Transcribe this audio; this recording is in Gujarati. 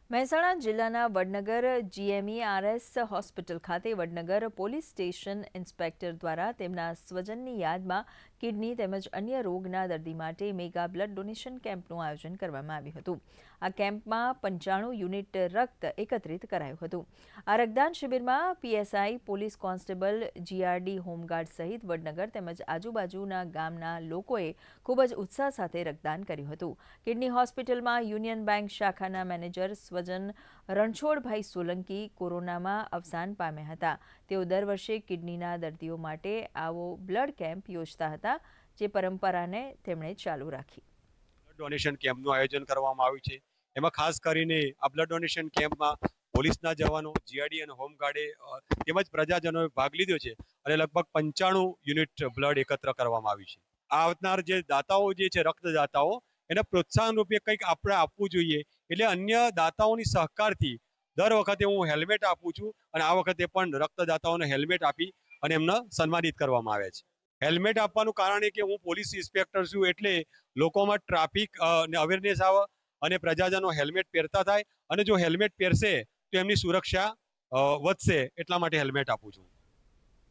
મહેસાણા જિલ્લાના વડનગર જીએમઈઆરએસ હોસ્પિટલ ખાતે વડનગર પોલીસ સ્ટેશન ઇન્સ્પેક્ટર દ્વારા તેમના સ્વજનની યાદમાં કિડની તેમજ અન્ય રોગના દર્દી માટે મેગા બ્લડ ડોનેશન કેમ્પનું આયોજન કરવામાં આવ્યું હતું। આ કેમ્પમાં 95 યુનિટ રક્ત એકત્રિત કરાયું હતું। આ રક્તદાન શિબિરમાં PSI, police constable, GRD, home guard સહિત વડનગર તેમજ આજુબાજુના ગામના લોકોએ ખૂબ જ ઉત્સાહ સાથે રક્તદાન કર્યું હતું। કિડની હોસ્પિટલમાં યુનિયન બેંક શાખાના મેનેજર સ્વજન રણછોડભાઈ સોલંકી કોરોનામાં અવસાન પામ્યા હતા। તેઓ દર વર્ષે કિડનીના દર્દીઓ માટે આવો બ્લડ કેમ્પ યોજતા હતા, જે પરંપરાને તેમણે ચાલુ રાખી। ડોનેશન કેમ્પનું આયોજન કરવામાં આવ્યું છે। એમાં ખાસ કરીને આ બ્લડ ડોનેશન કેમ્પમાં પોલીસના જવાનો, જીઆરડી અને હોમગાર્ડે તેમજ પ્રજાજનોએ ભાગ લીધો છે અને લગભગ 95 યુનિટ બ્લડ એકત્ર કરવામાં આવ્યું છે। આવનાર જે દાતાઓ જે છે, રક્તદાતાઓ, એને પ્રોત્સાહન રૂપે કંઈક આપણે આપવું જોઈએ। એટલે અન્ય દાતાઓની સહકારથી દર વખતે હું હેલ્મેટ આપું છું અને આ વખતે પણ રક્તદાતાઓને હેલ્મેટ આપી અને એમને સન્માનિત કરવામાં આવે છે। હેલ્મેટ આપવાનું કારણ એ કે હું પોલીસ ઇન્સ્પેક્ટર છું, એટલે લોકોમાં ટ્રાફિક અવેરનેસ આવે અને પ્રજાજનો હેલ્મેટ પહેરતા થાય, અને જો હેલ્મેટ પહેરશે તો એમની સુરક્ષા વધશે, એટલા માટે હેલ્મેટ આપું છું।